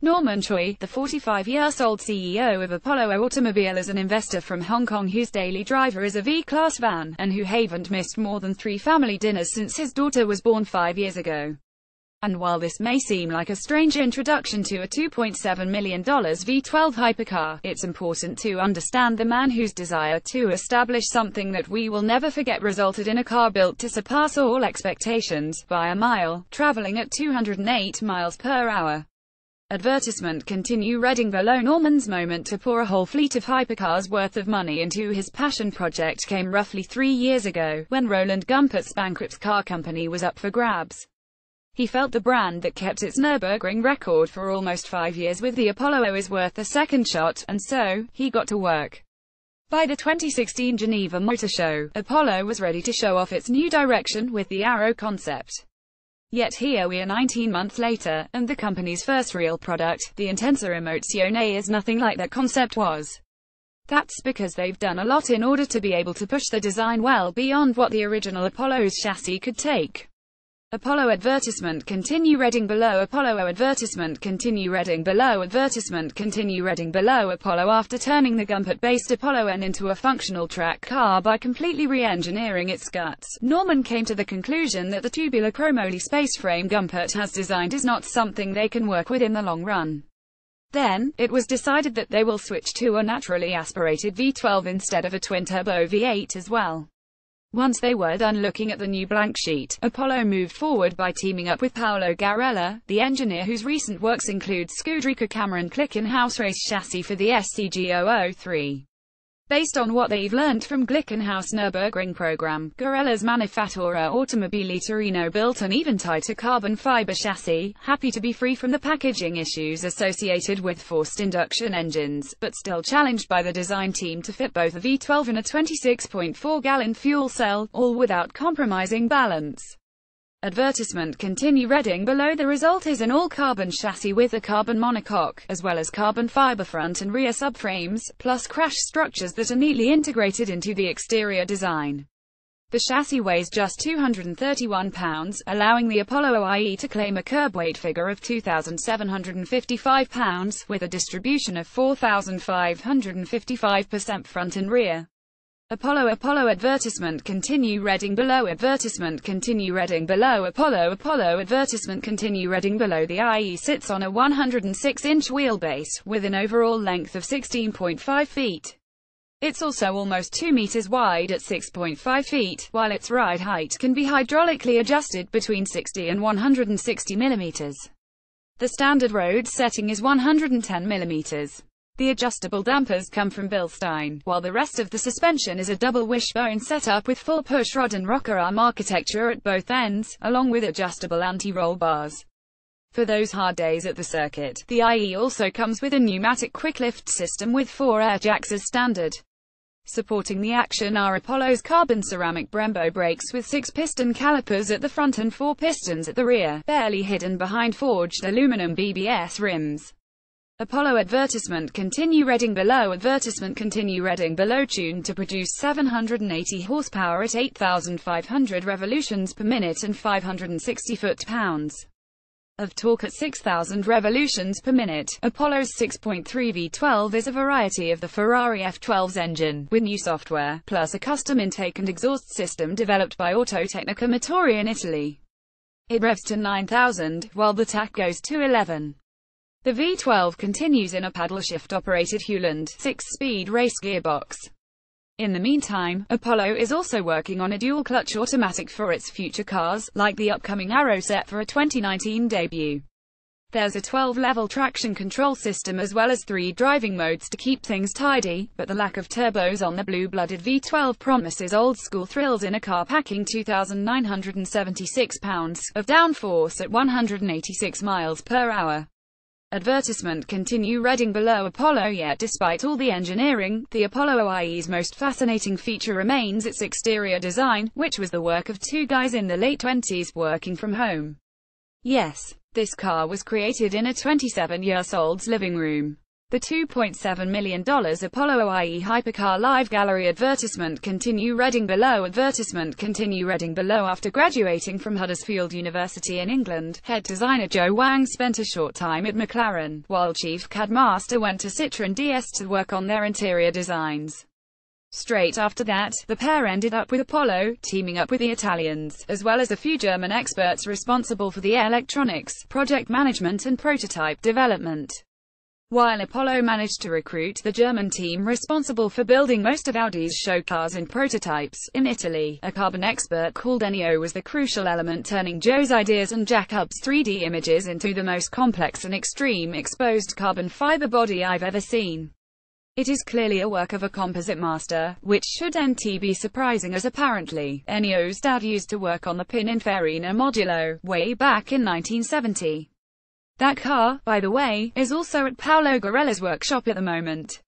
Norman Choi, the 45-year-old CEO of Apollo Automobil, is an investor from Hong Kong whose daily driver is a V-Class van, and who haven't missed more than 3 family dinners since his daughter was born 5 years ago. And while this may seem like a strange introduction to a $2.7 million V12 hypercar, it's important to understand the man whose desire to establish something that we will never forget resulted in a car built to surpass all expectations, by a mile, traveling at 208 miles per hour. Advertisement continue reading below. Norman's moment to pour a whole fleet of hypercars worth of money into his passion project came roughly 3 years ago, when Roland Gumpert's bankrupt car company was up for grabs. He felt the brand that kept its Nürburgring record for almost 5 years with the Apollo is worth a second shot, and so, he got to work. By the 2016 Geneva Motor Show, Apollo was ready to show off its new direction with the Arrow concept. Yet here we are 19 months later, and the company's first real product, the Intensa Emozione, is nothing like that concept was. That's because they've done a lot in order to be able to push the design well beyond what the original Apollo's chassis could take. Apollo advertisement continue reading below. Apollo advertisement continue reading below. Advertisement continue reading below. Apollo, after turning the Gumpert-based Apollo N into a functional track car by completely re-engineering its guts, Norman came to the conclusion that the tubular chromoly space frame Gumpert has designed is not something they can work with in the long run. Then, it was decided that they will switch to a naturally aspirated V12 instead of a twin-turbo V8 as well. Once they were done looking at the new blank sheet, Apollo moved forward by teaming up with Paolo Garella, the engineer whose recent works include Scuderia Cameron Glickenhaus race chassis for the SCG-003. Based on what they've learnt from Glickenhaus Nürburgring program, Garella's Manifattura Automobili Torino built an even tighter carbon fiber chassis, happy to be free from the packaging issues associated with forced induction engines, but still challenged by the design team to fit both a V12 and a 26.4-gallon fuel cell, all without compromising balance. Advertisement continue reading below. The result is an all-carbon chassis with a carbon monocoque, as well as carbon fiber front and rear subframes, plus crash structures that are neatly integrated into the exterior design. The chassis weighs just 231 pounds, allowing the Apollo IE to claim a curb weight figure of 2,755 pounds, with a distribution of 4,555% front and rear. Apollo advertisement continue reading below. Advertisement continue reading below. Apollo advertisement continue reading below. The IE sits on a 106-inch wheelbase, with an overall length of 16.5 feet. It's also almost 2 meters wide at 6.5 feet, while its ride height can be hydraulically adjusted between 60 and 160 millimeters. The standard road setting is 110 millimeters. The adjustable dampers come from Bilstein, while the rest of the suspension is a double wishbone setup with full pushrod and rocker arm architecture at both ends, along with adjustable anti-roll bars. For those hard days at the circuit, the IE also comes with a pneumatic quick-lift system with 4 air jacks as standard. Supporting the action are Apollo's carbon ceramic Brembo brakes with 6 piston calipers at the front and 4 pistons at the rear, barely hidden behind forged aluminum BBS rims. Apollo advertisement continue reading below. Advertisement continue reading below. Tuned to produce 780 horsepower at 8,500 revolutions per minute and 560 foot-pounds of torque at 6,000 revolutions per minute. Apollo's 6.3 V12 is a variety of the Ferrari F12's engine, with new software, plus a custom intake and exhaust system developed by Autotecnica Motori in Italy. It revs to 9,000, while the tach goes to 11. The V12 continues in a paddle-shift-operated Hewland 6-speed race gearbox. In the meantime, Apollo is also working on a dual-clutch automatic for its future cars, like the upcoming Arrow set for a 2019 debut. There's a 12-level traction control system as well as 3 driving modes to keep things tidy, but the lack of turbos on the blue-blooded V12 promises old-school thrills in a car packing 2,976 pounds of downforce at 186 miles per hour. Advertisement continue reading below. Apollo. Yet despite all the engineering, the Apollo IE's most fascinating feature remains its exterior design, which was the work of 2 guys in the late 20s working from home. Yes, this car was created in a 27-year-old's living room. The $2.7 million Apollo IE Hypercar Live Gallery advertisement. Continue reading below. Advertisement. Continue reading below. After graduating from Huddersfield University in England, head designer Joe Wang spent a short time at McLaren, while chief CAD master went to Citroën DS to work on their interior designs. Straight after that, the pair ended up with Apollo, teaming up with the Italians, as well as a few German experts responsible for the electronics, project management and prototype development. While Apollo managed to recruit the German team responsible for building most of Audi's show cars and prototypes, in Italy, a carbon expert called Ennio was the crucial element turning Joe's ideas and Jacob's 3D images into the most complex and extreme exposed carbon fiber body I've ever seen. It is clearly a work of a composite master, which should be surprising as apparently, Ennio's dad used to work on the Pininfarina Modulo, way back in 1970. That car, by the way, is also at Paolo Garella's workshop at the moment.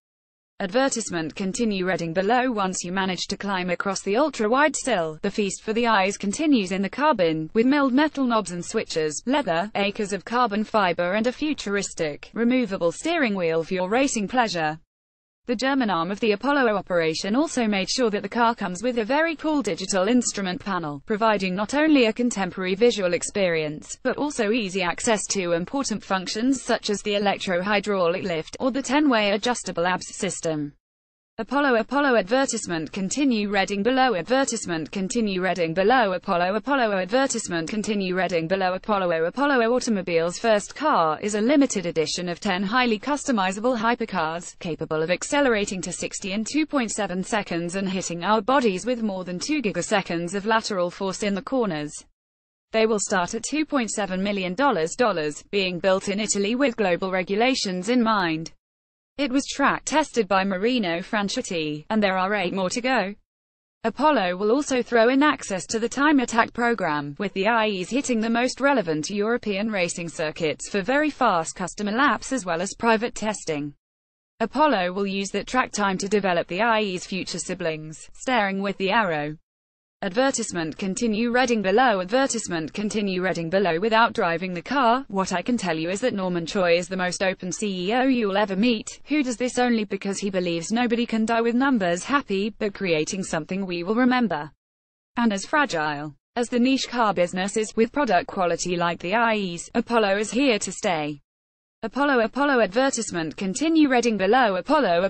Advertisement. Continue reading below. Once you manage to climb across the ultra-wide sill, the feast for the eyes continues in the cabin, with milled metal knobs and switches, leather, acres of carbon fiber and a futuristic, removable steering wheel for your racing pleasure. The German arm of the Apollo operation also made sure that the car comes with a very cool digital instrument panel, providing not only a contemporary visual experience, but also easy access to important functions such as the electro-hydraulic lift, or the 10-way adjustable ABS system. Apollo advertisement. Continue reading below. Advertisement. Continue reading below. Apollo advertisement. Continue reading below. Apollo Automobile's first car is a limited edition of 10 highly customizable hypercars, capable of accelerating to 60 in 2.7 seconds and hitting our bodies with more than 2 gigaseconds of lateral force in the corners. They will start at $2.7 million, being built in Italy with global regulations in mind. It was track-tested by Marino Franchitti, and there are 8 more to go. Apollo will also throw in access to the Time Attack program, with the IEs hitting the most relevant European racing circuits for very fast customer laps as well as private testing. Apollo will use that track time to develop the IE's future siblings, starting with the Arrow. Advertisement. Continue reading below. Advertisement. Continue reading below. Without driving the car, what I can tell you is that Norman Choi is the most open CEO you'll ever meet, who does this only because he believes nobody can die with numbers happy, but creating something we will remember. And as fragile as the niche car business is, with product quality like the IEs, Apollo is here to stay. Apollo advertisement. Continue reading below. Apollo